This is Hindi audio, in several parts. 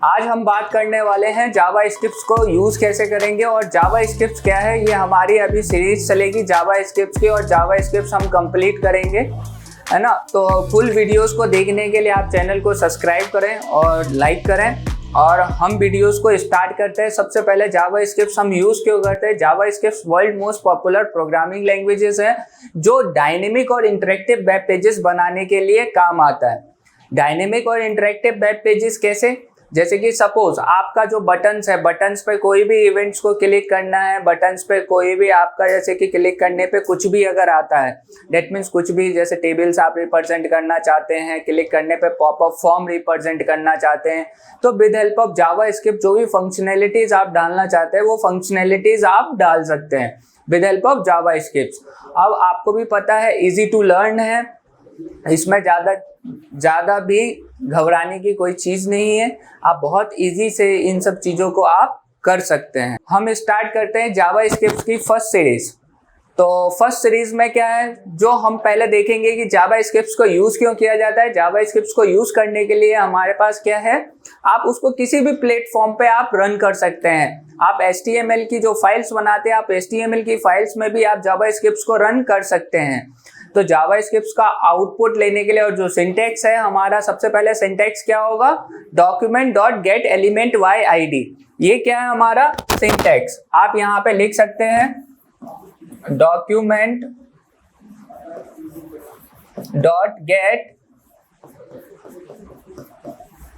आज हम बात करने वाले हैं जावा स्क्रिप्ट्स को यूज़ कैसे करेंगे और जावा स्क्रिप्ट्स क्या है। ये हमारी अभी सीरीज चलेगी जावा स्क्रिप्ट्स की और जावा स्क्रिप्ट्स हम कंप्लीट करेंगे, है ना। तो फुल वीडियोस को देखने के लिए आप चैनल को सब्सक्राइब करें और लाइक करें। और हम वीडियोस को स्टार्ट करते हैं। सबसे पहले जावा स्क्रिप्ट्स हम यूज़ क्यों करते हैं। Java scripts world most popular programming languages है जो डायनेमिक और इंटरेक्टिव वेब पेजेस बनाने के लिए काम आता है। डायनेमिक और इंटरेक्टिव वेब पेजेस कैसे, जैसे कि सपोज आपका जो बटन्स है, बटन्स पे कोई भी इवेंट्स को क्लिक करना है, बटन्स पे कोई भी आपका जैसे कि क्लिक करने पे कुछ भी अगर आता है, डेट मीन्स कुछ भी जैसे टेबल्स आप रिप्रेजेंट करना चाहते हैं, क्लिक करने पे पॉपअप फॉर्म रिप्रेजेंट करना चाहते हैं, तो with help of Java script जो भी फंक्शनैलिटीज आप डालना चाहते हैं वो फंक्शनैलिटीज आप डाल सकते हैं with help of Java script. अब आपको भी पता है इजी टू लर्न है, इसमें ज़्यादा भी घबराने की कोई चीज़ नहीं है। आप बहुत इजी से इन सब चीज़ों को आप कर सकते हैं। हम स्टार्ट करते हैं जावा स्क्रिप्ट्स की फर्स्ट सीरीज। तो फर्स्ट सीरीज में क्या है जो हम पहले देखेंगे कि जावा स्क्रिप्ट्स को यूज़ क्यों किया जाता है। जावा स्क्रिप्ट्स को यूज़ करने के लिए हमारे पास क्या है, आप उसको किसी भी प्लेटफॉर्म पे आप रन कर सकते हैं। आप HTML की जो फाइल्स बनाते हैं, आप HTML की फाइल्स में भी आप जावा स्क्रिप्ट्स को रन कर सकते हैं। तो जावा स्क्रिप्ट्स का आउटपुट लेने के लिए और जो सिंटैक्स है हमारा, सबसे पहले सिंटैक्स क्या होगा, document dot get element by ID। ये क्या है हमारा सिंटैक्स। आप यहाँ पे लिख सकते हैं document dot gate,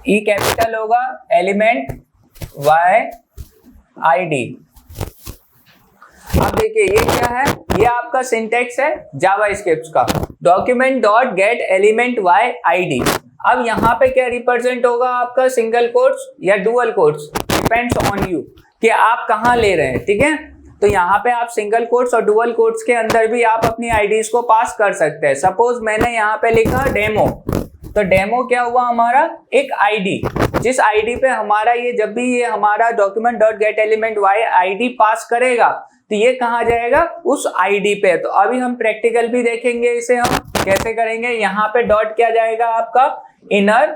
E capital होगा, एलिमेंट वाई ID। अब देखिए ये क्या है, ये आपका सिंटैक्स है जावा स्क्रिप्ट्स का, document dot get element by ID। अब यहाँ पे क्या रिप्रेजेंट होगा आपका, सिंगल कोट्स या dual quotes, depends on you कि आप कहाँ ले रहे हैं, ठीक है। तो यहाँ पे आप सिंगल कोट्स और डुअल कोट्स के अंदर भी आप अपनी IDs को पास कर सकते हैं। सपोज मैंने यहाँ पे लिखा डेमो, तो डेमो क्या हुआ हमारा, एक ID, जिस ID पे हमारा ये जब भी ये हमारा document dot get element by ID pass करेगा तो ये कहाँ जाएगा, उस ID पे। तो अभी हम प्रैक्टिकल भी देखेंगे इसे हम कैसे करेंगे। यहाँ पे डॉट क्या जाएगा आपका, इनर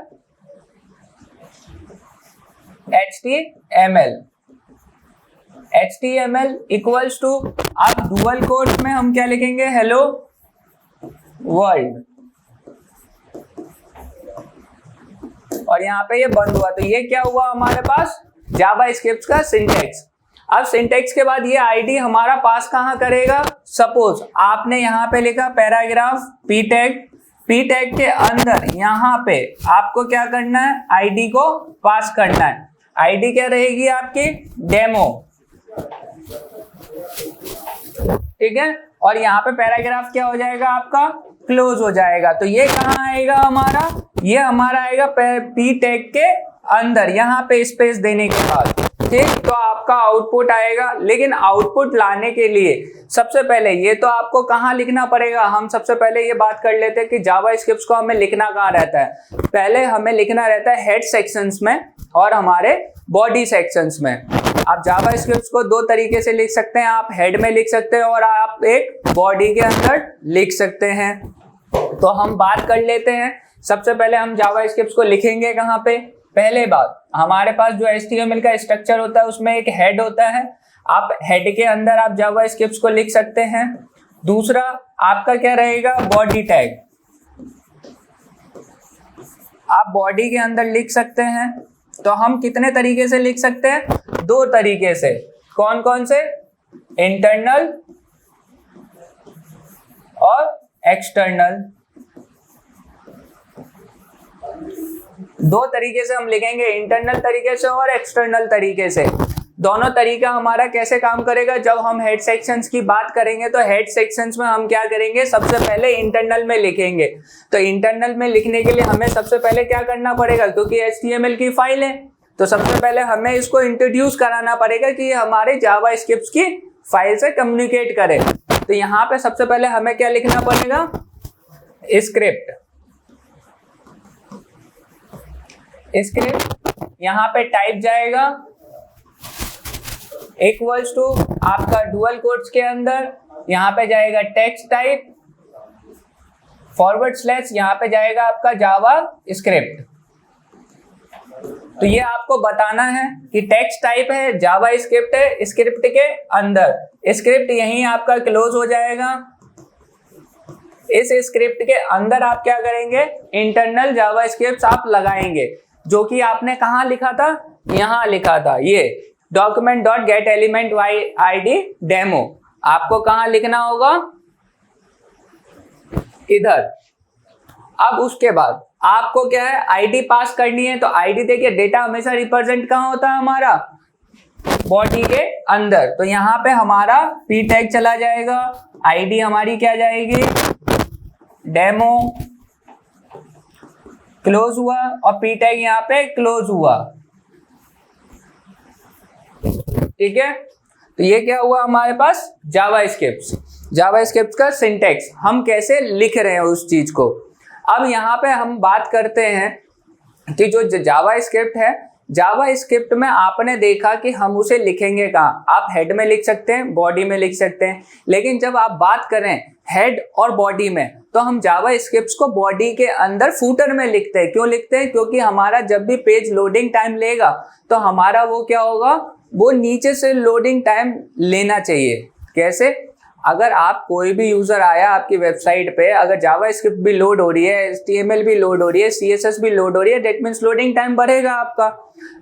HTML इक्वल्स टू, अब डुअल कोट्स में हम क्या लिखेंगे, हेलो वर्ल्ड, और यहाँ पे ये बंद हुआ। तो ये क्या हुआ हमारे पास, जावा स्क्रिप्ट्स का सिंटैक्स। अब सिंटैक्स के बाद ये ID हमारा पास कहाँ करेगा, सपोज आपने यहाँ पे लिखा पैराग्राफ p टैग के अंदर यहाँ पे आपको क्या करना है, ID को पास करना है। ID क्या रहेगी आपकी, डेमो, ठीक है। और यहाँ पे पैराग्राफ क्या हो जाएगा आपका, क्लोज हो जाएगा। तो ये कहाँ आएगा हमारा, ये हमारा आएगा p टैग के अंदर, यहाँ पे स्पेस देने के बाद, ठीक। तो आपका आउटपुट आएगा। लेकिन आउटपुट लाने के लिए सबसे पहले ये तो आपको कहाँ लिखना पड़ेगा, हम सबसे पहले ये बात कर लेते हैं कि जावा स्क्रिप्ट्स को हमें लिखना कहाँ रहता है। पहले हमें लिखना रहता है हेड सेक्शंस में और हमारे बॉडी सेक्शंस में। आप जावा स्क्रिप्ट्स को दो तरीके से लिख सकते हैं, आप हेड में लिख सकते हैं और आप एक बॉडी के अंदर लिख सकते हैं। तो हम बात कर लेते हैं, सबसे पहले हम जावा स्क्रिप्ट्स को लिखेंगे कहाँ पे। पहले बात, हमारे पास जो HTML का स्ट्रक्चर होता है उसमें एक हेड होता है, आप हेड के अंदर आप जावा स्क्रिप्ट्स को लिख सकते हैं। दूसरा आपका क्या रहेगा, बॉडी टैग, आप बॉडी के अंदर लिख सकते हैं। तो हम कितने तरीके से लिख सकते हैं, दो तरीके से। कौन कौन से, इंटरनल और एक्सटर्नल, दो तरीके से हम लिखेंगे, इंटरनल तरीके से और एक्सटर्नल तरीके से। दोनों तरीका हमारा कैसे काम करेगा, जब हम हेड सेक्शंस की बात करेंगे तो हेड सेक्शंस में हम क्या करेंगे, सबसे पहले इंटरनल में लिखेंगे। तो इंटरनल में लिखने के लिए हमें सबसे पहले क्या करना पड़ेगा, क्योंकि HTML की फाइल है तो सबसे पहले हमें इसको इंट्रोड्यूस कराना पड़ेगा कि हमारे जावा स्क्रिप्ट्स की फाइल से कम्युनिकेट करे। तो यहाँ पे सबसे पहले हमें क्या लिखना पड़ेगा, स्क्रिप्ट, यहाँ पे टाइप जाएगा इक्वल्स टू आपका डुअल कोट्स के अंदर, यहाँ पे जाएगा टेक्स्ट टाइप, फॉरवर्ड स्लैश, यहाँ पे जाएगा आपका जावा स्क्रिप्ट। तो ये आपको बताना है कि टेक्स्ट टाइप है, जावा स्क्रिप्ट है, स्क्रिप्ट के अंदर स्क्रिप्ट यहीं आपका क्लोज हो जाएगा। इस स्क्रिप्ट के अंदर आप क्या करेंगे, इंटरनल जावा स्क्रिप्ट आप लगाएंगे, जो कि आपने कहाँ लिखा था, यहाँ लिखा था, ये document dot get element ID demo. आपको कहाँ लिखना होगा, इधर। अब उसके बाद आपको क्या है, आईडी पास करनी है। तो आईडी देखिए, डेटा हमेशा रिप्रेजेंट कहाँ होता है हमारा, बॉडी के अंदर। तो यहाँ पे हमारा पी टैग चला जाएगा, आईडी हमारी क्या जाएगी, डेमो, क्लोज हुआ, और पी टैग यहाँ पे क्लोज हुआ। ठीक है, तो ये क्या हुआ हमारे पास, जावा स्क्रिप्ट का सिंटेक्स हम कैसे लिख रहे हैं उस चीज को। अब यहाँ पे हम बात करते हैं कि जो जावा स्क्रिप्ट है, जावा स्क्रिप्ट में आपने देखा कि हम उसे लिखेंगे कहाँ, आप हेड में लिख सकते हैं, बॉडी में लिख सकते हैं। लेकिन जब आप बात करें हेड और बॉडी में, तो हम जावा स्क्रिप्ट को बॉडी के अंदर फूटर में लिखते हैं। क्यों लिखते हैं, क्योंकि हमारा जब भी पेज लोडिंग टाइम लेगा तो हमारा वो क्या होगा, वो नीचे से लोडिंग टाइम लेना चाहिए। कैसे, अगर आप कोई भी यूजर आया आपकी वेबसाइट पे, अगर जावा स्क्रिप्ट भी लोड हो रही है, HTML भी लोड हो रही है, CSS भी लोड हो रही है, डेट मीन्स लोडिंग टाइम बढ़ेगा आपका।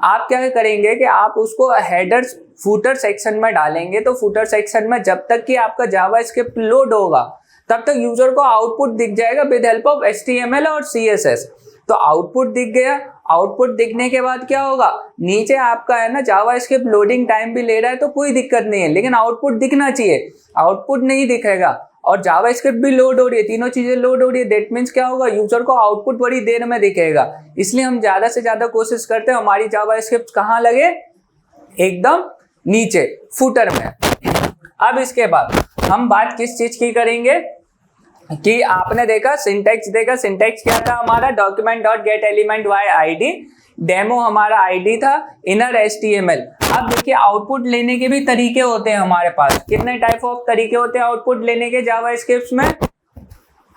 आप क्या करेंगे कि आप उसको हेडर फूटर सेक्शन में डालेंगे। तो फूटर सेक्शन में जब तक कि आपका जावा स्क्रिप्ट लोड होगा तब तक यूजर को आउटपुट दिख जाएगा विद हेल्प ऑफ HTML और CSS। तो आउटपुट दिख गया, आउटपुट दिखने के बाद क्या होगा, नीचे आपका है ना जावा स्क्रिप्ट लोडिंग टाइम भी ले रहा है तो कोई दिक्कत नहीं है, लेकिन आउटपुट दिखना चाहिए। आउटपुट नहीं दिखेगा और जावा स्क्रिप्ट भी लोड हो रही है, तीनों चीजें लोड हो रही है, दैट मीन्स क्या होगा, यूजर को आउटपुट बड़ी देर में दिखेगा। इसलिए हम ज्यादा से ज्यादा कोशिश करते हैं हमारी जावा स्क्रिप्ट कहाँ लगे, एकदम नीचे फुटर में। अब इसके बाद हम बात किस चीज की करेंगे कि आपने देखा सिंटेक्स, सिंटेक्स क्या था हमारा, document dot get element ID demo हमारा आईडी था, इनर HTML। अब देखिए आउटपुट लेने के भी तरीके होते हैं हमारे पास। कितने टाइप ऑफ तरीके होते हैं आउटपुट लेने के जावा स्क्रिप्ट में,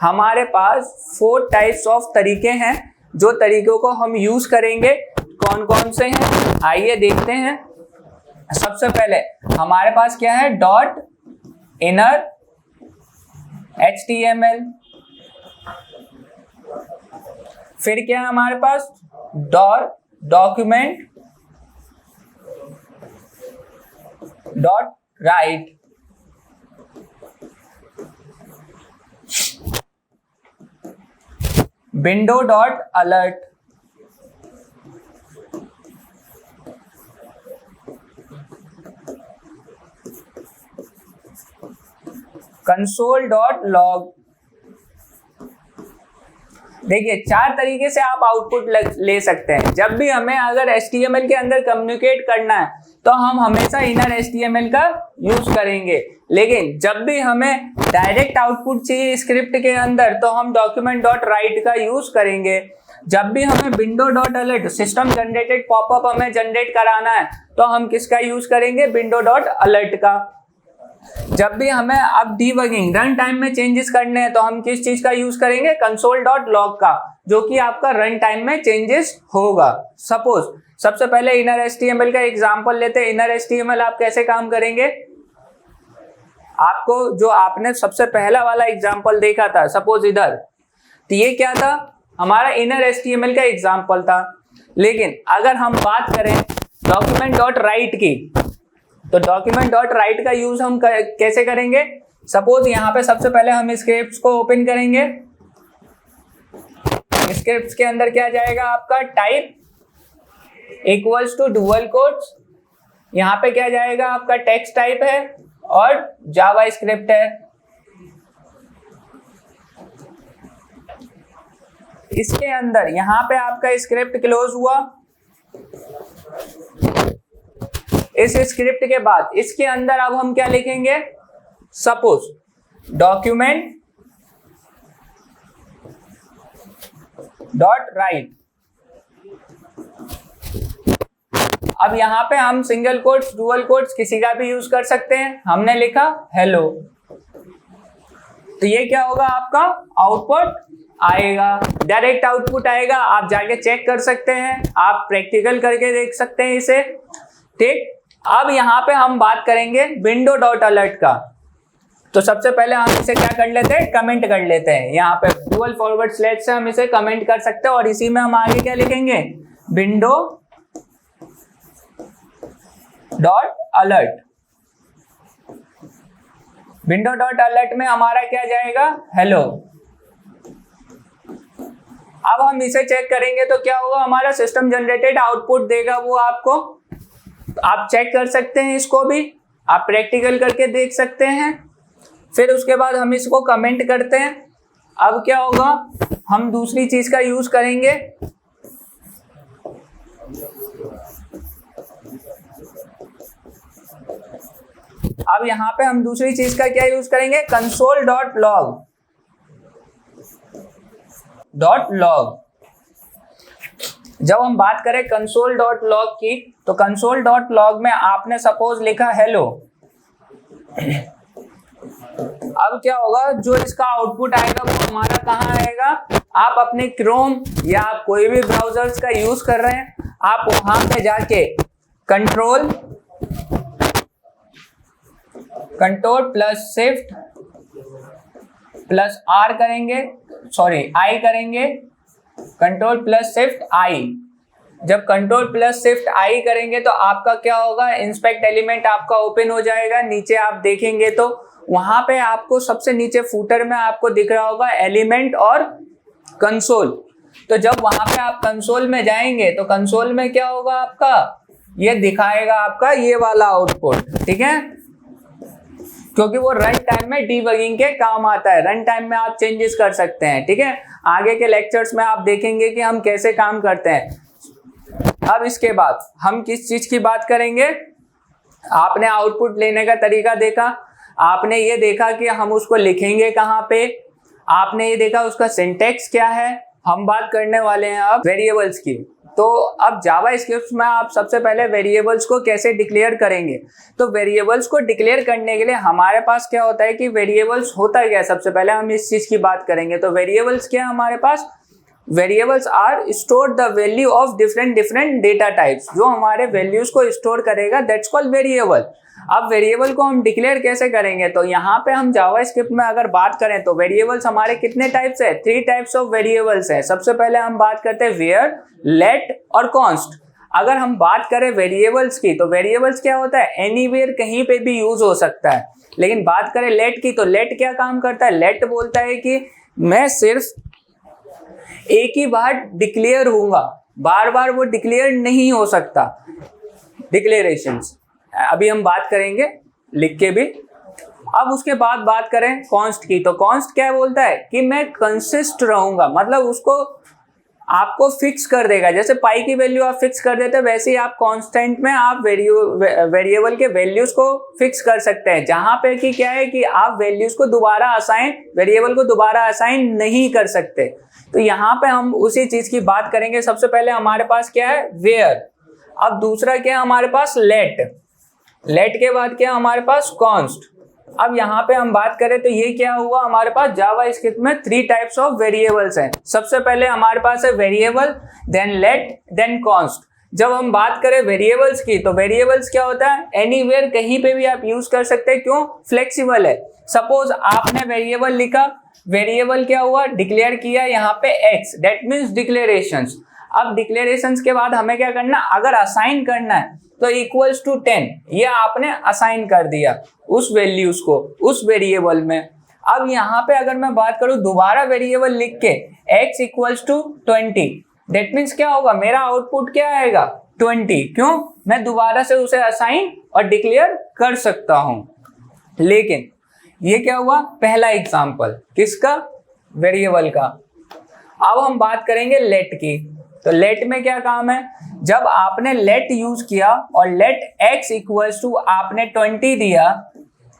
हमारे पास 4 टाइप्स ऑफ तरीके हैं। जो तरीकों को हम यूज करेंगे कौन कौन से हैं, आइए देखते हैं। सबसे पहले हमारे पास क्या है, डॉट इनर HTML, फिर क्या है हमारे पास, document dot write, window dot alert, console dot log. देखिए 4 तरीके से आप आउटपुट ले सकते हैं। जब भी हमें अगर HTML के अंदर कम्युनिकेट करना है तो हम हमेशा इनर HTML का यूज करेंगे, लेकिन जब भी हमें डायरेक्ट आउटपुट चाहिए स्क्रिप्ट के अंदर तो हम डॉक्यूमेंट डॉट राइट का यूज करेंगे। जब भी हमें window dot alert, system generated popup हमें जनरेट कराना है तो हम किसका यूज करेंगे, विंडो डॉट अलर्ट का। जब भी हमें अब डीबगिंग रन टाइम में चेंजेस करने हैं तो हम किस चीज का यूज करेंगे, कंसोल डॉट लॉग का, जो कि आपका रन टाइम में चेंजेस होगा। सपोज सबसे पहले इनर HTML का एग्जांपल लेते हैं। इनर HTML आप कैसे काम करेंगे, आपको जो आपने सबसे पहला वाला एग्जांपल देखा था सपोज इधर, तो ये क्या था, हमारा इनर HTML का एग्जांपल था। लेकिन अगर हम बात करें डॉक्यूमेंट डॉट राइट की, तो डॉक्यूमेंट डॉट राइट का यूज हम कैसे करेंगे। सपोज यहाँ पे सबसे पहले हम स्क्रिप्ट्स को ओपन करेंगे। स्क्रिप्ट्स के अंदर क्या जाएगा आपका, type equals to dual quotes, यहाँ पे क्या जाएगा आपका, टेक्स्ट टाइप है और जावा स्क्रिप्ट है। इसके अंदर यहाँ पे आपका स्क्रिप्ट क्लोज हुआ। इस स्क्रिप्ट के बाद इसके अंदर अब हम क्या लिखेंगे, सपोज डॉक्यूमेंट डॉट राइट। अब यहां पे हम सिंगल कोट्स, डुअल कोट्स किसी का भी यूज कर सकते हैं। हमने लिखा हेलो, तो ये क्या होगा आपका आउटपुट आएगा, डायरेक्ट आउटपुट आएगा। आप जाके चेक कर सकते हैं, आप प्रैक्टिकल करके देख सकते हैं इसे। ठीक, अब यहाँ पे हम बात करेंगे विंडो डॉट अलर्ट का। तो सबसे पहले हम इसे क्या कर लेते हैं, कमेंट कर लेते हैं। यहाँ पे डुअल फॉरवर्ड स्लैश से हम इसे कमेंट कर सकते हैं और इसी में हम आगे क्या लिखेंगे, window dot alert. Window dot alert में हमारा क्या जाएगा, हेलो। अब हम इसे चेक करेंगे तो क्या होगा, हमारा सिस्टम जनरेटेड आउटपुट देगा वो आपको। आप चेक कर सकते हैं, इसको भी आप प्रैक्टिकल करके देख सकते हैं। फिर उसके बाद हम इसको कमेंट करते हैं। अब क्या होगा, हम दूसरी चीज का यूज करेंगे। अब यहां पे हम दूसरी चीज का क्या यूज करेंगे, कंसोल डॉट लॉग जब हम बात करें कंसोल डॉट लॉग की, तो कंसोल डॉट लॉग में आपने सपोज लिखा हेलो। अब क्या होगा, जो इसका आउटपुट आएगा वो हमारा कहाँ आएगा, आप अपने क्रोम या आप कोई भी ब्राउजर्स का यूज कर रहे हैं, आप वहां पे जाके control plus shift plus R करेंगे, सॉरी आई करेंगे, कंट्रोल प्लस शिफ्ट आई। जब कंट्रोल प्लस शिफ्ट आई करेंगे तो आपका क्या होगा, इंस्पेक्ट एलिमेंट आपका ओपन हो जाएगा। नीचे आप देखेंगे तो वहां पे आपको सबसे नीचे फूटर में आपको दिख रहा होगा एलिमेंट और कंसोल। तो जब वहां पे आप कंसोल में जाएंगे तो कंसोल में क्या होगा, आपका ये दिखाएगा आपका ये वाला आउटपुट। ठीक है, क्योंकि वो रन टाइम में डीबगिंग के काम आता है, रन टाइम में आप चेंजेस कर सकते हैं। ठीक है, आगे के लेक्चर्स में आप देखेंगे कि हम कैसे काम करते हैं। अब इसके बाद हम किस चीज की बात करेंगे, आपने आउटपुट लेने का तरीका देखा, आपने ये देखा कि हम उसको लिखेंगे कहाँ पे, आपने ये देखा उसका सिंटेक्स क्या है। हम बात करने वाले हैं अब वेरिएबल्स की। तो अब जावा स्क्रिप्ट में आप सबसे पहले वेरिएबल्स को कैसे डिक्लेयर करेंगे। तो वेरिएबल्स को डिक्लेयर करने के लिए हमारे पास क्या होता है कि वेरिएबल्स होता क्या है, सबसे पहले हम इस चीज की बात करेंगे। तो वेरिएबल्स क्या है हमारे पास, variables are store the value of different data types. जो हमारे वैल्यूज को स्टोर करेगा दैट्स कॉल्ड वेरिएबल। अब वेरिएबल को हम डिक्लेयर कैसे करेंगे, तो यहाँ पे हम जावा स्क्रिप्ट में अगर बात करें तो वेरिएबल्स हमारे कितने टाइप्स है, 3 टाइप्स ऑफ वेरिएबल्स है। सबसे पहले हम बात करते हैं वेयर, लेट और कॉन्स्ट। अगर हम बात करें वेरिएबल्स की, तो वेरिएबल्स क्या होता है, एनीवेयर कहीं पे भी यूज हो सकता है। लेकिन बात करें लेट की, तो लेट क्या काम करता है, लेट बोलता है कि मैं सिर्फ एक ही बार डिक्लेयर होऊंगा, बार बार वो डिक्लेयर नहीं हो सकता। डिक्लेरेशंस अभी हम बात करेंगे लिख के भी। अब उसके बाद बात करें कॉन्स्ट की, तो कॉन्स्ट क्या बोलता है कि मैं कंसिस्ट रहूंगा, मतलब उसको आपको फिक्स कर देगा। जैसे पाई की वैल्यू आप फिक्स कर देते हैं, वैसे ही आप कांस्टेंट में आप वेरिएबल के वैल्यूज को फिक्स कर सकते हैं। जहां पे कि क्या है कि आप वैल्यूज को दोबारा असाइन, वेरिएबल को दोबारा असाइन नहीं कर सकते। तो यहाँ पे हम उसी चीज की बात करेंगे। सबसे पहले हमारे पास क्या है, वेयर। अब दूसरा क्या है हमारे पास, लेट। लेट के बाद क्या हमारे पास, कॉन्स्ट। अब यहाँ पे हम बात करें तो ये क्या हुआ, हमारे पास जावा स्क्रिप्ट में 3 टाइप्स ऑफ वेरिएबल्स हैं। सबसे पहले हमारे पास है variable, then let, then const. जब हम बात करें वेरिएबल्स की, तो वेरिएबल्स क्या होता है, एनीवेयर कहीं पे भी आप यूज कर सकते हैं। क्यों, फ्लेक्सिबल है। सपोज आपने वेरिएबल लिखा, वेरिएबल क्या हुआ, डिक्लेयर किया यहाँ पे x, दैट मीन्स डिक्लेरेशंस। अब डिक्लेरेशंस के बाद हमें क्या करना, अगर असाइन करना है तो इक्वल्स टू 10, ये आपने असाइन कर दिया उस वैल्यूज को उस वेरिएबल में। अब यहाँ पे अगर मैं बात करूं दोबारा वेरिएबल लिख के x equals to 20, that means क्या होगा, मेरा आउटपुट क्या आएगा, 20। क्यों, मैं दोबारा से उसे असाइन और डिक्लेयर कर सकता हूं। लेकिन ये क्या हुआ, पहला एग्जाम्पल किसका, वेरिएबल का। अब हम बात करेंगे लेट की। तो लेट में क्या काम है, जब आपने लेट यूज किया और लेट x इक्वल्स टू आपने 20 दिया,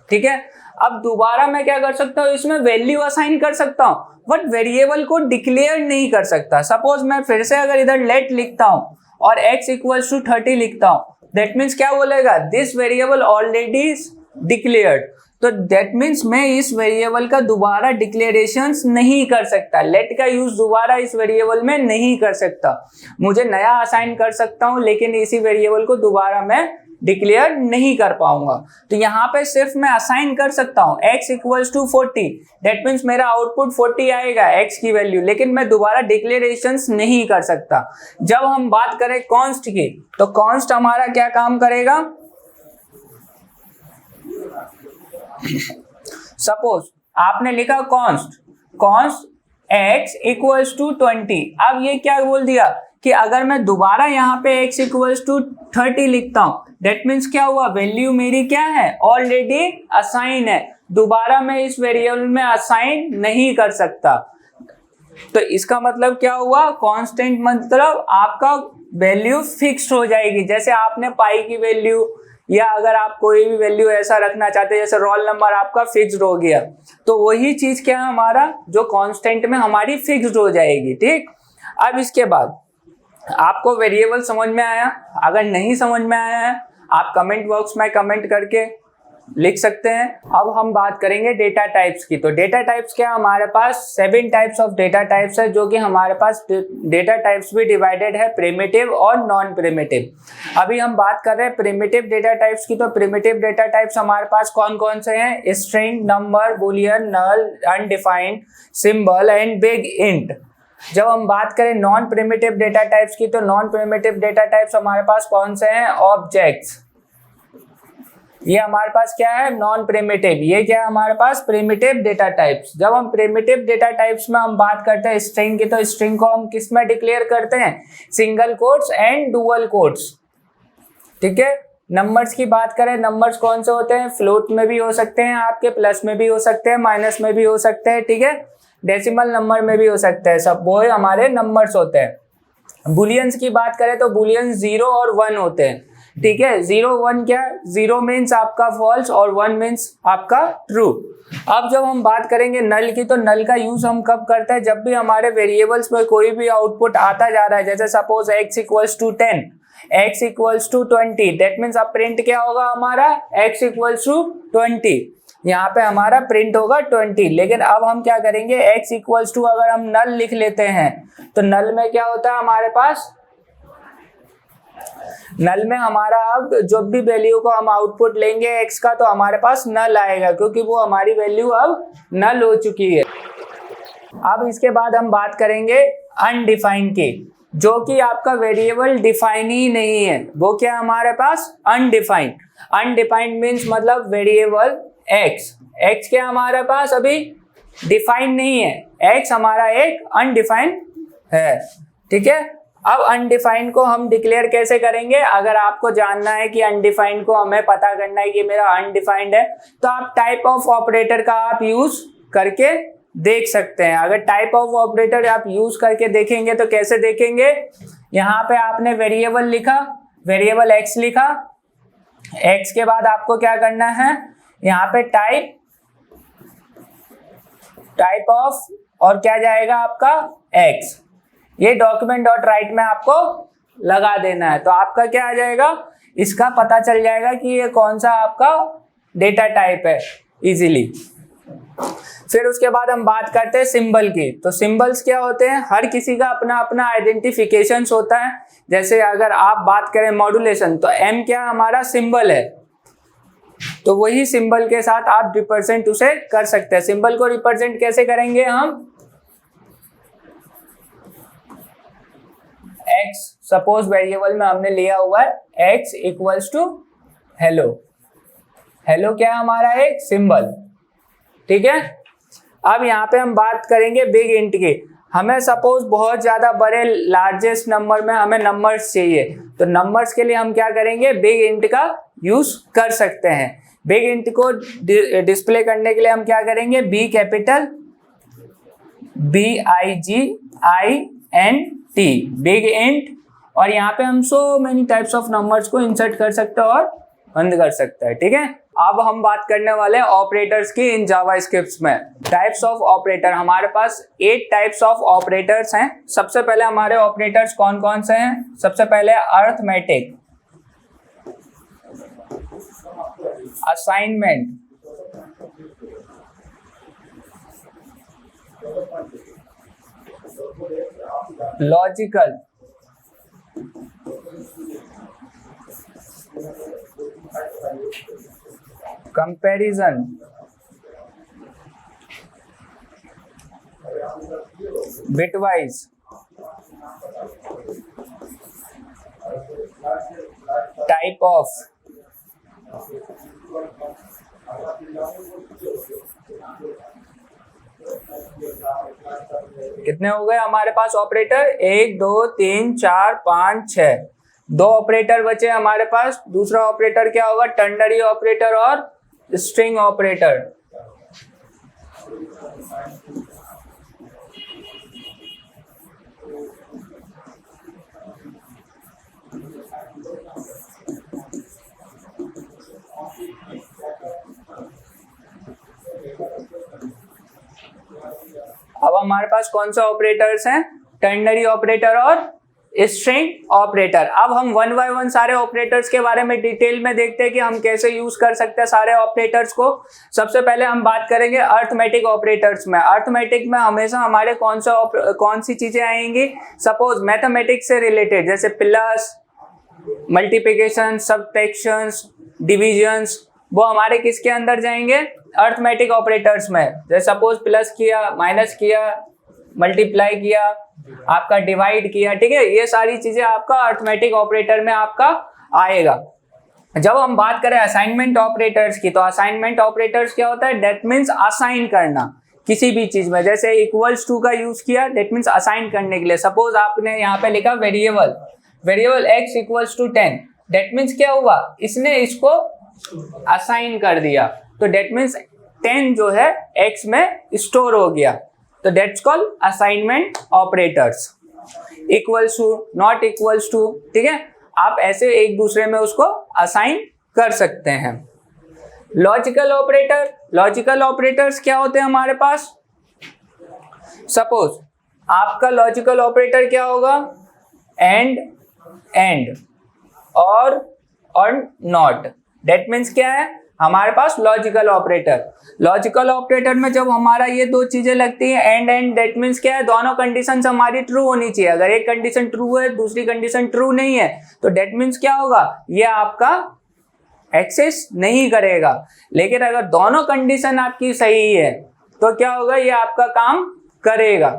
ठीक है। अब दोबारा मैं क्या कर सकता हूँ, इसमें वैल्यू असाइन कर सकता हूँ, बट वेरिएबल को डिक्लेयर नहीं कर सकता। सपोज मैं फिर से अगर इधर लेट लिखता हूँ और x इक्वल्स टू 30 लिखता हूँ, दैट मीन्स क्या बोलेगा, दिस वेरिएबल ऑलरेडी डिक्लेयर्ड। तो दैट मीन्स मैं इस वेरिएबल का दोबारा डिक्लेरेशन नहीं कर सकता, लेट का यूज दोबारा इस वेरिएबल में नहीं कर सकता। मुझे नया असाइन कर सकता हूं लेकिन इसी वेरिएबल को दोबारा मैं डिक्लेयर नहीं कर पाऊंगा। तो यहाँ पे सिर्फ मैं असाइन कर सकता हूँ x equals to 40, that means मेरा आउटपुट 40 आएगा x की वैल्यू, लेकिन मैं दोबारा डिक्लेरेशंस नहीं कर सकता। जब हम बात करें कॉन्स्ट की, तो कॉन्स्ट हमारा क्या काम करेगा, सपोज आपने लिखा कॉन्स्ट x इक्वल्स टू 20। अब ये क्या बोल दिया कि अगर मैं दोबारा यहाँ पे x इक्वल्स टू 30 लिखता हूँ, दैट मीन्स क्या हुआ, वैल्यू मेरी क्या है, ऑलरेडी असाइन है, दोबारा मैं इस वेरिएबल में असाइन नहीं कर सकता। तो इसका मतलब क्या हुआ, कांस्टेंट मतलब आपका वैल्यू फिक्स्ड हो जाएगी। जैसे आपने पाई की वैल्यू या अगर आप कोई भी वैल्यू ऐसा रखना चाहते हैं, जैसे रोल नंबर आपका फिक्स्ड हो गया, तो वही चीज क्या है हमारा, जो कांस्टेंट में हमारी फिक्स्ड हो जाएगी। ठीक, अब इसके बाद आपको वेरिएबल समझ में आया? अगर नहीं समझ में आया है आप कमेंट बॉक्स में कमेंट करके लिख सकते हैं। अब हम बात करेंगे डेटा टाइप्स की। तो डेटा टाइप्स क्या, हमारे पास 7 टाइप्स ऑफ डेटा टाइप्स है, जो कि हमारे पास डेटा टाइप्स भी डिवाइडेड है प्रिमिटिव और नॉन प्रिमिटिव। अभी हम बात कर रहे हैं प्रिमिटिव डेटा टाइप्स की। तो प्रिमिटिव डेटा टाइप्स हमारे पास कौन कौन से हैं, string, number, boolean, null, undefined, symbol and big int. जब हम बात करें नॉन प्रिमिटिव डेटा टाइप्स की, तो नॉन प्रिमिटिव डेटा टाइप्स हमारे पास कौन से हैं, ऑब्जेक्ट्स, ये हमारे पास क्या है, नॉन प्रिमिटिव। ये क्या है हमारे पास, प्रिमिटिव डेटा टाइप्स। जब हम प्रिमिटिव डेटा टाइप्स में हम बात करते हैं स्ट्रिंग की, तो स्ट्रिंग को हम किस में डिक्लेयर करते हैं, single quotes and dual quotes. ठीक है, नंबर्स की बात करें, नंबर्स कौन से होते हैं, फ्लोट में भी हो सकते हैं, आपके प्लस में भी हो सकते हैं, माइनस में भी हो सकते हैं, ठीक है, डेसिमल नंबर में भी हो सकते हैं, सब वो हमारे नंबर्स होते हैं। बुलियंस की बात करें तो बुलियंस 0 और 1 होते हैं। ठीक है, 0 1 क्या, 0 मीन्स आपका फॉल्स और 1 मीन्स आपका ट्रू। अब जब हम बात करेंगे नल की, तो नल का यूज हम कब करते हैं, जब भी हमारे वेरिएबल्स में कोई भी आउटपुट आता जा रहा है, जैसे suppose x equals to 10, x equals to 20, that means अब प्रिंट क्या होगा हमारा, x इक्वल्स टू 20, यहाँ पे हमारा प्रिंट होगा 20। लेकिन अब हम क्या करेंगे, x इक्वल्स टू अगर हम नल लिख लेते हैं, तो नल में क्या होता है हमारे पास, नल में हमारा अब जो भी वैल्यू को हम आउटपुट लेंगे x का, तो हमारे पास नल आएगा, क्योंकि वो हमारी वैल्यू अब नल हो चुकी है। अब इसके बाद हम बात करेंगे अनडिफाइंड की, जो कि आपका वेरिएबल डिफाइन ही नहीं है, वो क्या हमारे पास, अनडिफाइंड। अनडिफाइंड मीन्स मतलब वेरिएबल x क्या हमारे पास अभी डिफाइन नहीं है, x हमारा एक अनडिफाइंड है। ठीक है, अब अनडिफाइंड को हम डिक्लेयर कैसे करेंगे, अगर आपको जानना है कि अनडिफाइंड को हमें पता करना है कि मेरा अनडिफाइंड है, तो आप टाइप ऑफ ऑपरेटर का आप यूज करके देख सकते हैं। अगर टाइप ऑफ ऑपरेटर आप यूज करके देखेंगे तो कैसे देखेंगे, यहाँ पे आपने वेरिएबल लिखा, वेरिएबल x लिखा, x के बाद आपको क्या करना है, यहाँ पे टाइप ऑफ और क्या जाएगा आपका x, ये डॉक्यूमेंट डॉट राइट में आपको लगा देना है, तो आपका क्या आ जाएगा, इसका पता चल जाएगा कि ये कौन सा आपका डेटा टाइप है इजीली। फिर उसके बाद हम बात करते हैं सिंबल की। तो सिंबल्स क्या होते हैं, हर किसी का अपना अपना आइडेंटिफिकेशन होता है। जैसे अगर आप बात करें मॉड्यूलेशन, तो m क्या हमारा सिंबल है, तो वही सिंबल के साथ आप रिप्रेजेंट उसे कर सकते हैं। सिंबल को रिप्रेजेंट कैसे करेंगे हम, x, सपोज वेरिएबल में हमने लिया हुआ है x equals to hello, hello क्या हमारा एक सिंबल। ठीक है, अब यहाँ पे हम बात करेंगे बिग इंट की। हमें सपोज बहुत ज्यादा बड़े लार्जेस्ट नंबर में हमें नंबर्स चाहिए, तो नंबर्स के लिए हम क्या करेंगे, बिग इंट का यूज कर सकते हैं। बिग इंट को डिस्प्ले करने के लिए हम क्या करेंगे, B capital BIGINT, big int, और यहाँ पे हम so many types of numbers को इंसर्ट कर सकते हैं और बंद कर सकते हैं। ठीक है, अब हम बात करने वाले हैं ऑपरेटर्स की इन जावास्क्रिप्ट में। टाइप्स ऑफ ऑपरेटर, हमारे पास 8 टाइप्स ऑफ ऑपरेटर्स हैं। सबसे पहले हमारे ऑपरेटर्स कौन कौन से हैं, सबसे पहले arithmetic, assignment, logical, comparison, bitwise, type of, कितने हो गए हमारे पास ऑपरेटर? 1 2 3 4 5 6, 2 ऑपरेटर बचे हमारे पास। दूसरा ऑपरेटर क्या होगा? टर्नरी ऑपरेटर और स्ट्रिंग ऑपरेटर। अब हमारे पास कौन सा ऑपरेटर्स हैं? टर्नरी ऑपरेटर और स्ट्रिंग ऑपरेटर। अब हम वन बाय वन सारे ऑपरेटर्स के बारे में डिटेल में देखते हैं कि हम कैसे यूज कर सकते हैं सारे ऑपरेटर्स को। सबसे पहले हम बात करेंगे अर्थमेटिक ऑपरेटर्स में। अर्थमेटिक में हमेशा हमारे कौन सी चीजें आएंगी? सपोज मैथमेटिक्स से रिलेटेड, जैसे प्लस, मल्टीप्लिकेशन, सब्ट्रैक्शंस, डिविजन्स, वो हमारे किसके अंदर जाएंगे? अर्थमेटिक ऑपरेटर्स में। जैसे सपोज प्लस किया, माइनस किया, मल्टीप्लाई किया, आपका डिवाइड किया, ठीक है, ये सारी चीजें आपका अर्थमेटिक ऑपरेटर में आपका आएगा। जब हम बात करें असाइनमेंट ऑपरेटर्स की, तो असाइनमेंट ऑपरेटर्स क्या होता है? दैट मीन्स असाइन करना किसी भी चीज में। जैसे इक्वल्स टू का यूज किया, दैट मीन्स असाइन करने के लिए। सपोज आपने यहाँ पे लिखा variable x equals to 10, that means क्या हुआ? इसने इसको असाइन कर दिया, तो दैट मीन्स 10 जो है x में स्टोर हो गया, तो that's called assignment operators. Equals to, not equals to, ठीक है, आप ऐसे एक दूसरे में उसको असाइन कर सकते हैं। लॉजिकल ऑपरेटर, लॉजिकल ऑपरेटर्स क्या होते हैं हमारे पास? सपोज आपका लॉजिकल ऑपरेटर क्या होगा? एंड और नॉट, दैट मीन्स क्या है हमारे पास? Logical operator. लॉजिकल ऑपरेटर में जब हमारा ये दो चीजें लगती हैं, एंड, दैट मीन्स क्या है? दोनों कंडीशंस हमारी ट्रू होनी चाहिए। अगर एक कंडीशन ट्रू है, दूसरी कंडीशन ट्रू नहीं है, तो दैट मीन्स क्या होगा? ये आपका एक्सेस नहीं करेगा। लेकिन अगर दोनों कंडीशन आपकी सही है, तो क्या होगा? ये आपका काम करेगा।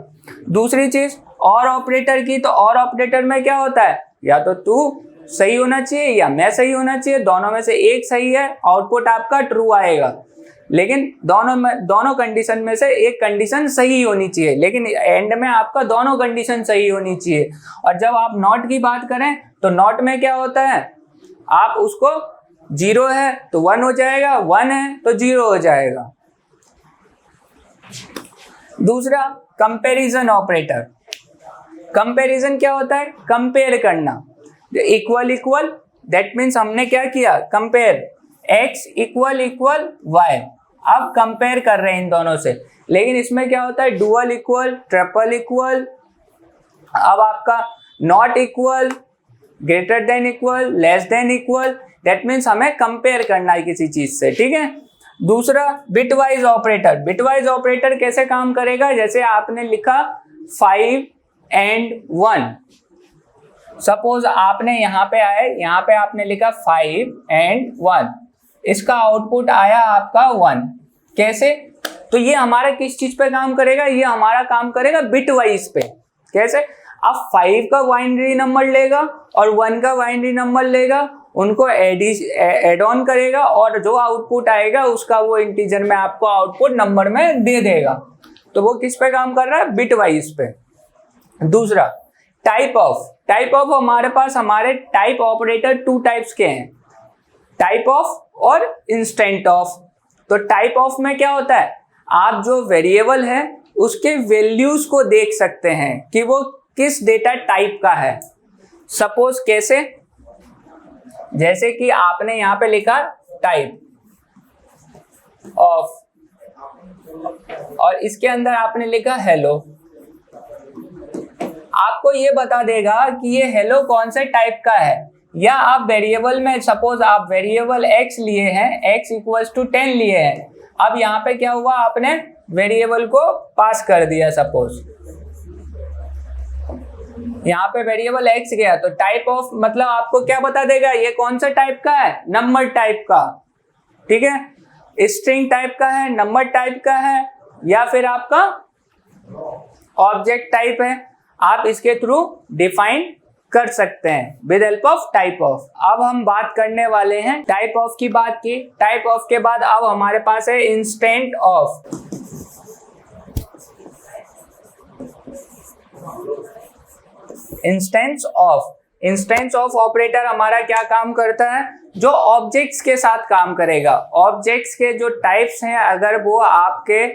दूसरी चीज और ऑपरेटर की, तो और ऑपरेटर में क्या होता है? या तो तू सही होना चाहिए या मैं सही होना चाहिए, दोनों में से एक सही है, आउटपुट आपका ट्रू आएगा। लेकिन दोनों कंडीशन में से एक कंडीशन सही होनी चाहिए, लेकिन एंड में आपका दोनों कंडीशन सही होनी चाहिए। और जब आप नॉट की बात करें, तो नॉट में क्या होता है? आप उसको 0 है तो 1 हो जाएगा, 1 है तो 0 हो जाएगा। दूसरा कंपैरिजन ऑपरेटर। कंपैरिजन क्या होता है? कंपेयर करना। इक्वल, दैट मीन्स हमने क्या किया? Compare x equal y। अब कंपेयर कर रहे हैं इन दोनों से। लेकिन इसमें क्या होता है? डुअल इक्वल, ट्रिपल इक्वल, अब आपका not equal, greater than equal, less than equal, that means हमें कंपेयर करना है किसी चीज से, ठीक है। दूसरा बिटवाइज ऑपरेटर। बिटवाइज ऑपरेटर कैसे काम करेगा? जैसे आपने लिखा 5 and 1, सपोज आपने यहाँ पे आए, यहाँ पे आपने लिखा 5 and 1, इसका आउटपुट आया आपका 1। कैसे? तो ये हमारा किस चीज पे काम करेगा? ये हमारा काम करेगा बिटवाइज पे। कैसे? अब 5 का बाइनरी नंबर लेगा और 1 का बाइनरी नंबर लेगा, उनको एड ऑन करेगा और जो आउटपुट आएगा उसका वो इंटीजर में आपको आउटपुट नंबर में दे देगा। तो वो किस पे काम कर रहा है? बिटवाइज पे। दूसरा टाइप ऑफ। टाइप ऑफ हमारे पास हमारे टाइप ऑपरेटर 2 टाइप्स के हैं, टाइप ऑफ और इंस्टेंट ऑफ। तो टाइप ऑफ में क्या होता है? आप जो वेरिएबल है उसके वैल्यूज को देख सकते हैं कि वो किस डेटा टाइप का है। सपोज कैसे? जैसे कि आपने यहां पे लिखा टाइप ऑफ और इसके अंदर आपने लिखा हेलो, आपको ये बता देगा कि ये हेलो कौन से टाइप का है। या आप वेरिएबल में, सपोज आप वेरिएबल x लिए हैं, x इक्वल्स टू 10 लिए हैं। अब यहाँ पे क्या हुआ? आपने वेरिएबल को पास कर दिया, सपोज यहाँ पे वेरिएबल x गया, तो टाइप ऑफ मतलब आपको क्या बता देगा, ये कौन सा टाइप का है, नंबर टाइप का, ठीक है, स्ट्रिंग टाइप का है, नंबर टाइप का है, या फिर आपका ऑब्जेक्ट टाइप है। आप इसके थ्रू डिफाइन कर सकते हैं with help of type of. अब हम बात करने वाले हैं टाइप ऑफ की। बात की टाइप ऑफ के बाद अब हमारे पास है instant of. Instance of operator हमारा क्या काम करता है, जो ऑब्जेक्ट्स के साथ काम करेगा। ऑब्जेक्ट्स के जो टाइप्स हैं, अगर वो आपके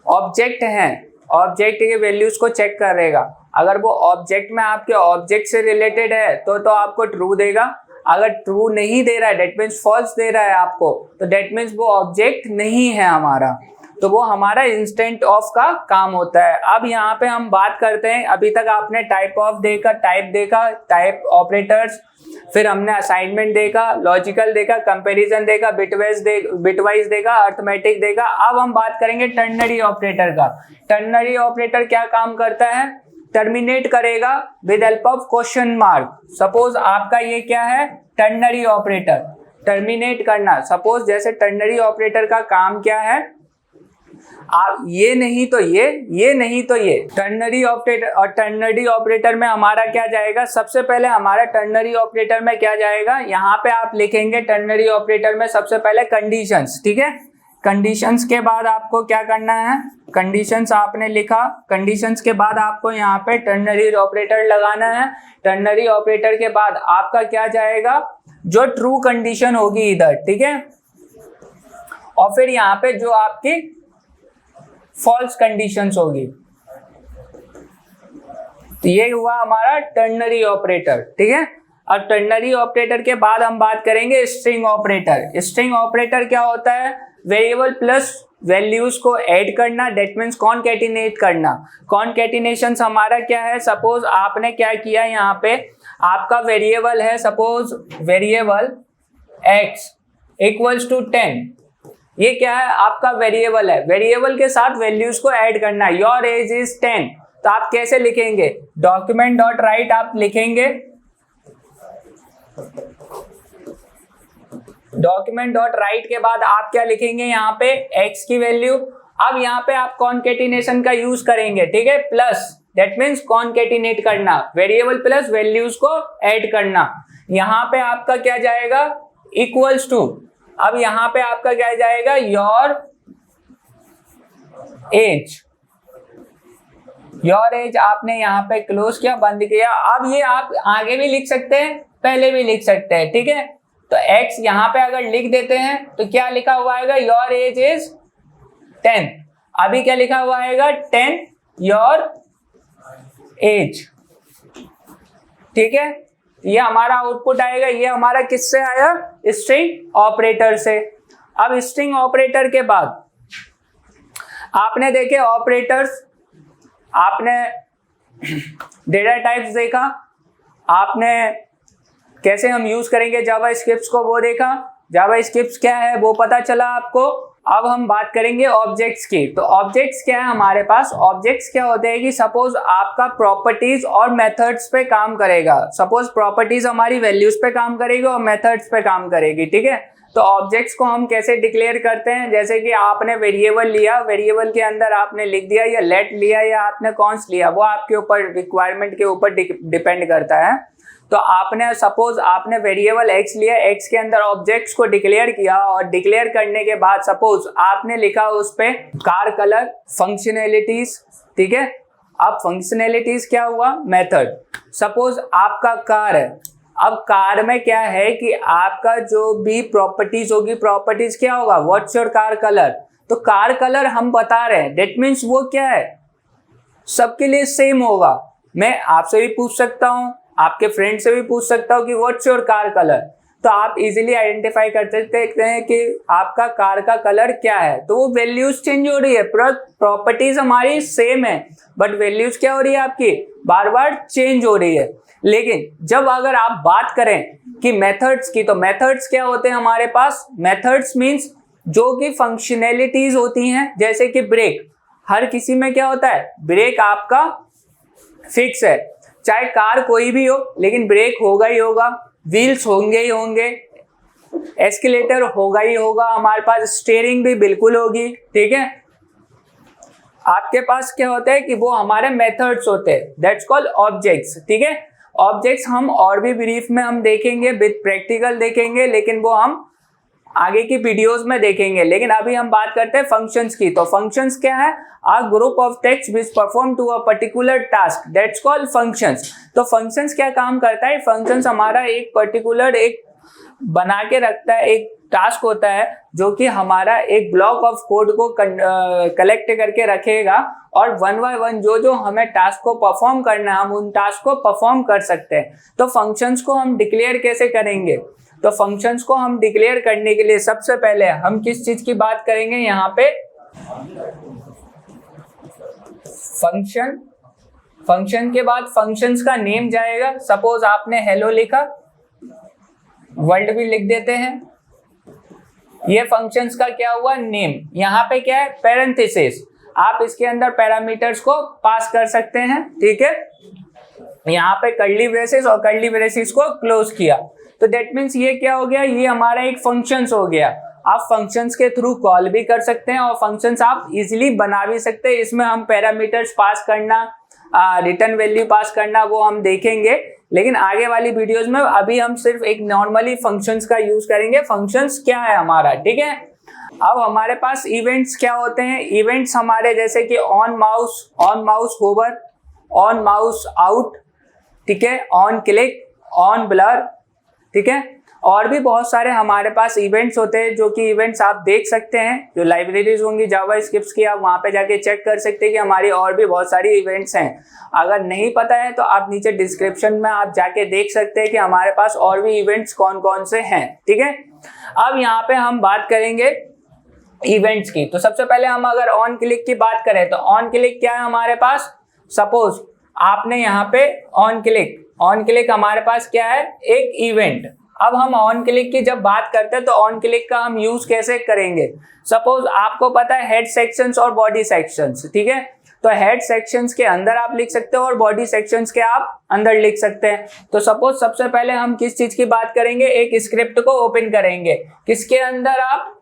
ऑब्जेक्ट हैं, ऑब्जेक्ट के वैल्यूज को चेक करेगा। अगर वो ऑब्जेक्ट में आपके ऑब्जेक्ट से रिलेटेड है तो आपको ट्रू देगा। अगर ट्रू नहीं दे रहा है, डेट मीन्स फॉल्स दे रहा है आपको, तो डेट मीन्स वो ऑब्जेक्ट नहीं है हमारा, तो वो हमारा इंस्टेंट ऑफ का काम होता है। अब यहाँ पे हम बात करते हैं, अभी तक आपने टाइप ऑफ देखा, टाइप ऑपरेटर्स, फिर हमने असाइनमेंट देखा, लॉजिकल देखा, कंपैरिजन देखा, बिटवाइज देखा, अर्थमेटिक देखा। अब हम बात करेंगे टर्नरी ऑपरेटर का। टर्नरी ऑपरेटर क्या काम करता है, टर्मिनेट करेगा with help of question mark. Suppose आपका ये क्या है, टर्नरी ऑपरेटर, टर्मिनेट करना। सपोज जैसे टर्नरी ऑपरेटर का काम क्या है, आप ये नहीं तो ये नहीं तो ये, टर्नरी ऑपरेटर। और टर्नरी ऑपरेटर में हमारा क्या जाएगा, सबसे पहले हमारा टर्नरी ऑपरेटर में क्या जाएगा, यहाँ पे आप लिखेंगे टर्नरी ऑपरेटर में सबसे पहले कंडीशंस, ठीक है। कंडीशंस के बाद आपको क्या करना है, कंडीशंस आपने लिखा, कंडीशंस के बाद आपको यहाँ पे टर्नरी ऑपरेटर लगाना है। टर्नरी ऑपरेटर के बाद आपका क्या जाएगा, जो ट्रू कंडीशन होगी इधर, ठीक है, और फिर यहाँ पे जो आपकी फॉल्स कंडीशंस होगी। तो ये हुआ हमारा टर्नरी ऑपरेटर, ठीक है। अब टर्नरी ऑपरेटर के बाद हम बात करेंगे स्ट्रिंग ऑपरेटर। स्ट्रिंग ऑपरेटर क्या होता है, वेरिएबल प्लस वैल्यूज को ऐड करना, डेट मीन्स कॉनकैटिनेट करना। कॉनकैटिनेशन हमारा क्या है, सपोज आपने क्या किया, यहाँ पे आपका वेरिएबल है, suppose variable x equals to 10, ये क्या है, आपका वेरिएबल है। वेरिएबल के साथ वैल्यूज को ऐड करना है। योर एज इज 10, तो आप कैसे लिखेंगे, डॉक्यूमेंट डॉट राइट आप लिखेंगे, डॉक्यूमेंट डॉट राइट के बाद आप क्या लिखेंगे, यहाँ पे x की वैल्यू। अब यहाँ पे आप कॉनकैटिनेशन का यूज करेंगे, ठीक है, प्लस, दैट मीन्स कॉनकैटिनेट करना, वेरिएबल प्लस वैल्यूज को ऐड करना। यहाँ पे आपका क्या जाएगा, इक्वल्स टू, अब यहाँ पे आपका क्या जाएगा, योर एज। योर एज आपने यहाँ पे क्लोज किया, बंद किया। अब ये आप आगे भी लिख सकते हैं, पहले भी लिख सकते हैं, ठीक है। तो x यहाँ पे अगर लिख देते हैं तो क्या लिखा हुआ आएगा, योर एज इज 10। अभी क्या लिखा हुआ आएगा, 10 योर एज, ठीक है। ये हमारा आउटपुट आएगा। ये हमारा किससे आया, स्ट्रिंग ऑपरेटर से। अब स्ट्रिंग ऑपरेटर के बाद आपने देखे ऑपरेटर्स, आपने डेटा टाइप्स देखा, आपने कैसे हम यूज करेंगे जावास्क्रिप्ट को वो देखा, जावास्क्रिप्ट क्या है वो पता चला आपको। अब हम बात करेंगे ऑब्जेक्ट्स की। तो ऑब्जेक्ट्स क्या है हमारे पास, ऑब्जेक्ट्स क्या होते हैं कि सपोज आपका प्रॉपर्टीज और मेथड्स पे काम करेगा। सपोज प्रॉपर्टीज हमारी वैल्यूज पे काम करेगी और मेथड्स पे काम करेगी, ठीक है। तो ऑब्जेक्ट्स को हम कैसे डिक्लेयर करते हैं, जैसे कि आपने वेरिएबल लिया, वेरिएबल के अंदर आपने लिख दिया या लेट लिया या आपने कॉन्स्ट लिया, वो आपके ऊपर रिक्वायरमेंट के ऊपर डिपेंड करता है। तो आपने सपोज आपने वेरिएबल x लिया, x के अंदर ऑब्जेक्ट्स को डिक्लेयर किया और डिक्लेयर करने के बाद सपोज आपने लिखा उस पे कार कलर फंक्शनैलिटीज, ठीक है। अब फंक्शनैलिटीज क्या हुआ, मेथड। सपोज आपका कार है, अब कार में क्या है कि आपका जो भी प्रॉपर्टीज होगी, प्रॉपर्टीज क्या होगा, व्हाट्स योर कार कलर। तो कार कलर हम बता रहे हैं, दैट मीन्स वो क्या है, सबके लिए सेम होगा। मैं आपसे भी पूछ सकता हूँ, आपके फ्रेंड से भी पूछ सकता हूँ कि व्हाट्स योर कार कलर, तो आप इजीली आइडेंटिफाई कर सकते हैं कि आपका कार का कलर क्या है। तो वो वैल्यूज चेंज हो रही है, प्रॉपर्टीज हमारी सेम है बट वैल्यूज क्या हो रही है आपकी, बार बार चेंज हो रही है। लेकिन जब अगर आप बात करें कि मेथड्स की, तो मेथड्स क्या होते हैं हमारे पास, मेथड्स मीन्स जो कि फंक्शनैलिटीज होती हैं, जैसे कि ब्रेक, हर किसी में क्या होता है, ब्रेक आपका फिक्स है, चाहे कार कोई भी हो लेकिन ब्रेक होगा ही होगा, व्हील्स होंगे ही होंगे, एस्केलेटर होगा ही होगा, हमारे पास स्टीयरिंग भी बिल्कुल होगी, ठीक है। आपके पास क्या होता है कि वो हमारे मेथड्स होते हैं, दैट्स कॉल्ड ऑब्जेक्ट्स, ठीक है। ऑब्जेक्ट्स हम और भी ब्रीफ में हम देखेंगे, विद प्रैक्टिकल देखेंगे, लेकिन वो हम आगे की वीडियोस में देखेंगे। लेकिन अभी हम बात करते हैं फंक्शंस की। तो फंक्शंस क्या है, a group of text which perform to a particular task, that's called functions. तो फंक्शंस क्या काम करता है, फंक्शंस हमारा एक पर्टिकुलर एक बना के रखता है, एक टास्क होता है जो कि हमारा एक ब्लॉक ऑफ कोड को कलेक्ट करके रखेगा, और वन बाय वन जो जो हमें टास्क को परफॉर्म करना है हम उन टास्क को परफॉर्म कर सकते हैं। तो फंक्शंस को हम डिक्लेयर कैसे करेंगे, तो फंक्शंस को हम डिक्लेयर करने के लिए सबसे पहले हम किस चीज की बात करेंगे, यहाँ पे फंक्शन, फंक्शन के बाद फंक्शंस का नेम जाएगा। सपोज आपने हेलो लिखा, वर्ल्ड भी लिख देते हैं, ये फंक्शंस का क्या हुआ, नेम। यहाँ पे क्या है, पैरेंथेसिस, आप इसके अंदर पैरामीटर्स को पास कर सकते हैं, ठीक है। यहाँ पे कर्ली ब्रेसेस और कर्ली ब्रेसेस को क्लोज किया, तो दैट मीन्स ये क्या हो गया, ये हमारा एक फंक्शंस हो गया। आप फंक्शंस के थ्रू कॉल भी कर सकते हैं और फंक्शंस आप इजीली बना भी सकते हैं। इसमें हम पैरामीटर्स पास करना, रिटर्न वैल्यू पास करना, वो हम देखेंगे, लेकिन आगे वाली वीडियोस में अभी हम सिर्फ एक नॉर्मली फंक्शंस का यूज करेंगे। फंक्शंस क्या है हमारा, ठीक है। अब हमारे पास इवेंट्स क्या होते हैं, इवेंट्स हमारे जैसे कि on mouse hover, on mouse out, ठीक है, ऑन क्लिक, ऑन ब्लर, ठीक है। और भी बहुत सारे हमारे पास इवेंट्स होते हैं, जो कि इवेंट्स आप देख सकते हैं, जो लाइब्रेरीज होंगी जावास्क्रिप्ट की, आप वहां पे जाके चेक कर सकते हैं कि हमारी और भी बहुत सारी इवेंट्स हैं। अगर नहीं पता है तो आप नीचे डिस्क्रिप्शन में आप जाके देख सकते हैं कि हमारे पास और भी इवेंट्स कौन कौन से हैं, ठीक है। अब यहाँ पे हम बात करेंगे इवेंट्स की। तो सबसे पहले हम अगर ऑन क्लिक की बात करें तो ऑन क्लिक क्या है हमारे पास, सपोज आपने यहाँ पे ऑन क्लिक हमारे पास क्या है, एक इवेंट। अब हम ऑन क्लिक की जब बात करते हैं तो ऑन क्लिक का हम यूज कैसे करेंगे, सपोज आपको पता है हेड सेक्शंस और बॉडी सेक्शंस, ठीक है। तो हेड सेक्शंस के अंदर आप लिख सकते हो और बॉडी सेक्शंस के आप अंदर लिख सकते हैं। तो सपोज सबसे पहले हम किस चीज की बात करेंगे, एक स्क्रिप्ट को ओपन करेंगे, किसके अंदर, आप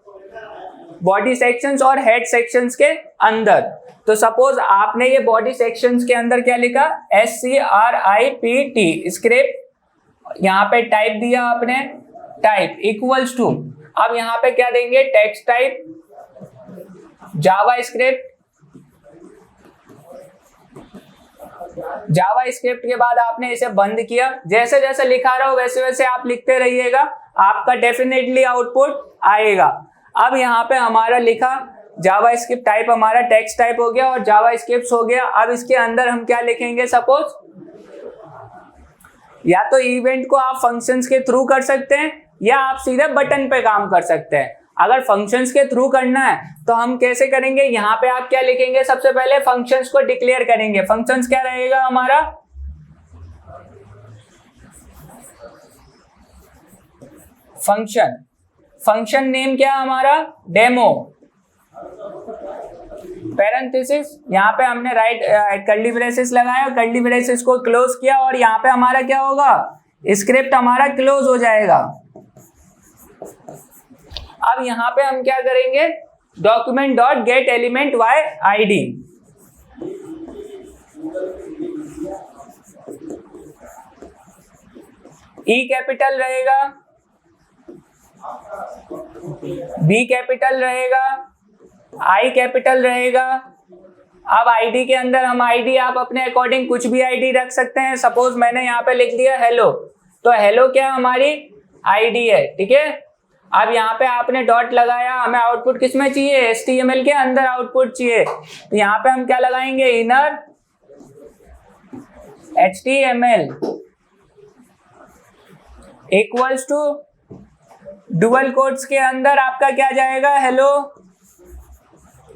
बॉडी सेक्शंस और हेड सेक्शंस के अंदर। तो सपोज आपने ये बॉडी सेक्शंस के अंदर क्या लिखा, SCRIPT स्क्रिप्ट, यहाँ पे टाइप दिया आपने, टाइप इक्वल्स टू, अब यहाँ पे क्या देंगे, टेक्स्ट टाइप जावास्क्रिप्ट के बाद आपने इसे बंद किया। जैसे जैसे लिखा रहा हो वैसे वैसे आप लिखते रहिएगा, आपका डेफिनेटली आउटपुट आएगा। अब यहाँ पे हमारा लिखा जावास्क्रिप्ट टाइप, हमारा टेक्स्ट टाइप हो गया और जावास्क्रिप्ट हो गया। अब इसके अंदर हम क्या लिखेंगे, सपोज या तो इवेंट को आप फंक्शंस के थ्रू कर सकते हैं या आप सीधे बटन पे काम कर सकते हैं। अगर फंक्शंस के थ्रू करना है तो हम कैसे करेंगे, यहाँ पे आप क्या लिखेंगे, सबसे पहले फंक्शंस को डिक्लेयर करेंगे। फंक्शंस क्या रहेगा हमारा, फंक्शन नेम क्या है हमारा, डेमो, पैरेंथेसिस, यहाँ पे हमने राइट कर्ली ब्रेसेस लगाया, कर्ली ब्रेसेस को क्लोज किया और यहाँ पे हमारा क्या होगा, स्क्रिप्ट हमारा क्लोज हो जाएगा। अब यहाँ पे हम क्या करेंगे, document dot get element by ID, E capital रहेगा, B कैपिटल रहेगा, I कैपिटल रहेगा। अब ID के अंदर हम ID आप अपने अकॉर्डिंग कुछ भी ID रख सकते हैं। सपोज मैंने यहाँ पे लिख दिया हेलो, तो हेलो क्या हमारी ID है, ठीक है। अब यहाँ पे आपने डॉट लगाया, हमें आउटपुट किस में चाहिए, HTML के अंदर आउटपुट चाहिए, तो यहाँ पे हम क्या लगाएंगे, inner HTML equals to dual quotes के अंदर आपका क्या जाएगा, हेलो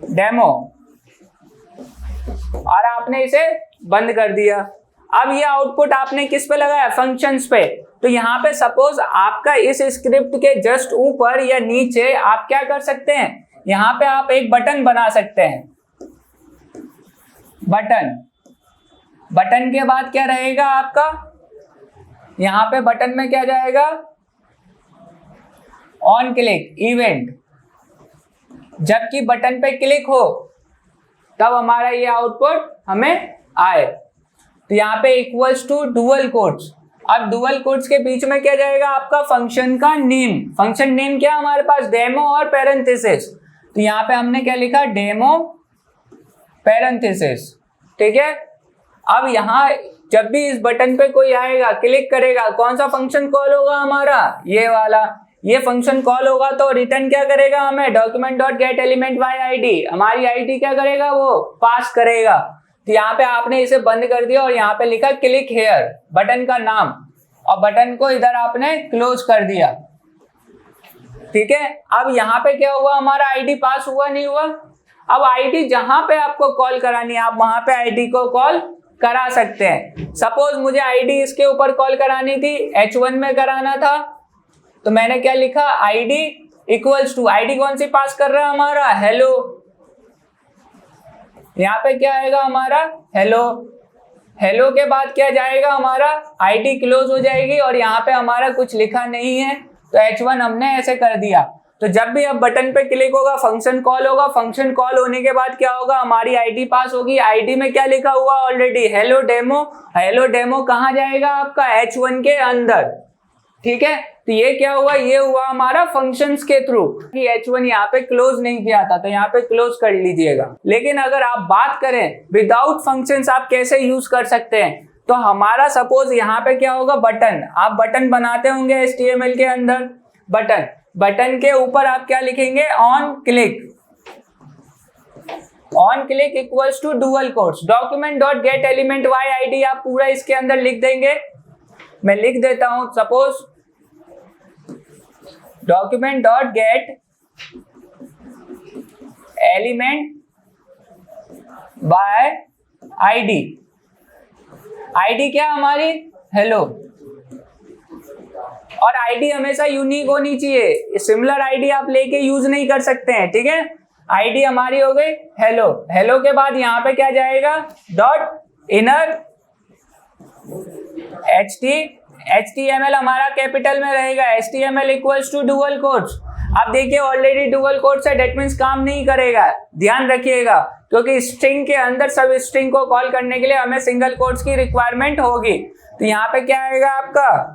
डेमो, और आपने इसे बंद कर दिया। अब ये आउटपुट आपने किस पे लगाया, फंक्शंस पे, तो यहाँ पे सपोज आपका इस स्क्रिप्ट के जस्ट ऊपर या नीचे आप क्या कर सकते हैं, यहाँ पे आप एक बटन बना सकते हैं। बटन के बाद क्या रहेगा आपका, यहाँ पे बटन में क्या जाएगा, ऑन क्लिक इवेंट। जबकि बटन पे क्लिक हो तब हमारा ये आउटपुट हमें आए। तो यहाँ पे इक्वल्स टू डुअल कोट्स। अब डुअल कोट्स के बीच में क्या जाएगा आपका, फंक्शन का नेम। फंक्शन नेम क्या हमारे पास, डेमो और पैरेंथेसिस। तो यहाँ पे हमने क्या लिखा, डेमो पैरेंथेसिस। ठीक है। अब यहाँ जब भी इस बटन पे कोई आएगा, क्लिक करेगा, कौन सा फंक्शन कॉल होगा हमारा, ये वाला। ये फंक्शन कॉल होगा तो रिटर्न क्या करेगा हमें, document dot get element by ID. हमारी आईडी क्या करेगा, वो पास करेगा। तो यहाँ पे आपने इसे बंद कर दिया और यहाँ पे लिखा क्लिक हेयर, बटन का नाम, और बटन को इधर आपने क्लोज कर दिया। ठीक है। अब यहाँ पे क्या हुआ, हमारा आईडी पास हुआ नहीं हुआ। अब आईडी जहां पे आपको कॉल करानी है आप वहां पे आईडी को कॉल करा सकते हैं। सपोज मुझे आईडी इसके ऊपर कॉल करानी थी, H1 में कराना था, तो मैंने क्या लिखा, आईडी इक्वल्स टू, आईडी कौन सी पास कर रहा है हमारा, हेलो। यहाँ पे क्या आएगा हमारा, हेलो। हेलो के बाद क्या जाएगा हमारा, आईडी क्लोज हो जाएगी और यहाँ पे हमारा कुछ लिखा नहीं है, तो H1 हमने ऐसे कर दिया। तो जब भी अब बटन पे क्लिक होगा फंक्शन कॉल होगा, फंक्शन कॉल होने के बाद क्या होगा, हमारी आईडी पास होगी। आईडी में क्या लिखा हुआ already, hello demo. Hello demo कहाँ जाएगा आपका, H1 के अंदर। ठीक है। तो ये क्या हुआ, ये हुआ हमारा फंक्शंस के थ्रू कि H1 यहाँ पे क्लोज नहीं किया था, तो यहाँ पे क्लोज कर लीजिएगा। लेकिन अगर आप बात करें विदाउट फंक्शंस आप कैसे यूज कर सकते हैं, तो हमारा सपोज यहाँ पे क्या होगा, बटन। आप बटन बनाते होंगे HTML के अंदर, बटन के ऊपर आप क्या लिखेंगे, on click. On click equals to dual quotes, document dot get element by ID आप पूरा इसके अंदर लिख देंगे। मैं लिख देता हूं, suppose document dot get element by ID. ID क्या हमारी, हेलो। और आईडी हमेशा यूनिक होनी चाहिए, सिमिलर आईडी आप लेके यूज नहीं कर सकते हैं। ठीक है। आईडी हमारी हो गई हेलो। हेलो के बाद यहाँ पे क्या जाएगा, डॉट इनर HTML हमारा कैपिटल में रहेगा। HTML equals to dual quotes. अब देखिए ऑलरेडी डुअल कोट्स है, डेट मीन्स काम नहीं करेगा, ध्यान रखिएगा, क्योंकि स्ट्रिंग के अंदर सब स्ट्रिंग को कॉल करने के लिए हमें सिंगल कोट्स की रिक्वायरमेंट होगी। तो यहाँ पे क्या आएगा आपका,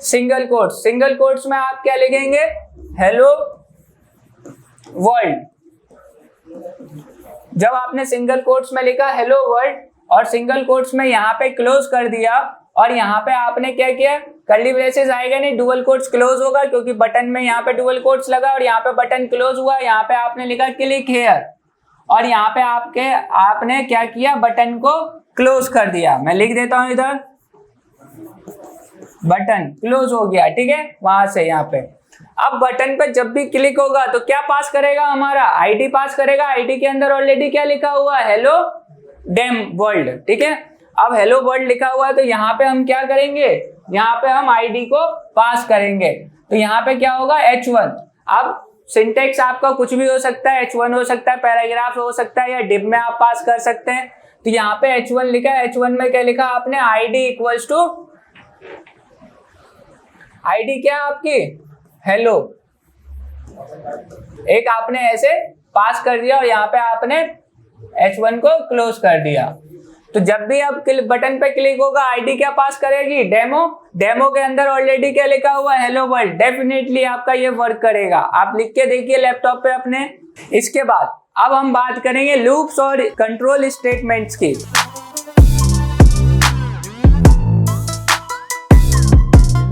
सिंगल कोट्स। सिंगल कोट्स में आप क्या लिखेंगे, हेलो वर्ल्ड। जब आपने सिंगल कोट्स में लिखा हेलो वर्ल्ड और सिंगल कोट्स में यहाँ पे क्लोज कर दिया, और यहाँ पे आपने क्या किया, कर्ली ब्रेसेस आएगा नहीं, डुअल कोट्स क्लोज होगा, क्योंकि बटन में यहाँ पे डुअल कोट्स लगा और यहाँ पे बटन क्लोज हुआ। यहाँ पे आपने लिखा क्लिक हेयर और यहाँ पे आपने क्या किया, बटन को क्लोज कर दिया। मैं लिख देता हूं इधर, बटन क्लोज हो गया। ठीक है, वहां से यहाँ पे। अब बटन पे जब भी क्लिक होगा तो क्या पास करेगा, हमारा आईडी पास करेगा। आईडी के अंदर ऑलरेडी क्या लिखा हुआ है, हेलो डेम वर्ल्ड। ठीक है, अब हेलो वर्ल्ड लिखा हुआ है, तो यहाँ पे हम क्या करेंगे, यहाँ पे हम आईडी को पास करेंगे। तो यहाँ पे क्या होगा, H1। अब सिंटेक्स आपका कुछ भी हो सकता है, H1 हो सकता है, पैराग्राफ हो सकता है, या डिव में आप पास कर सकते हैं। तो यहाँ पे H1 लिखा है, H1 में क्या लिखा आपने, आईडी इक्वल्स टू, आईडी क्या आपकी, हेलो। एक आपने ऐसे पास कर दिया और यहाँ पे आपने H1 को क्लोज कर दिया। तो जब भी आप बटन पे क्लिक होगा, आईडी क्या पास करेगी, डेमो। डेमो के अंदर ऑलरेडी क्या लिखा हुआ है, हेलो वर्ल्ड। डेफिनेटली आपका ये वर्क करेगा, आप लिख के देखिए लैपटॉप पे अपने। इसके बाद अब हम बात करेंगे लूप्स और कंट्रोल स्टेटमेंट्स की।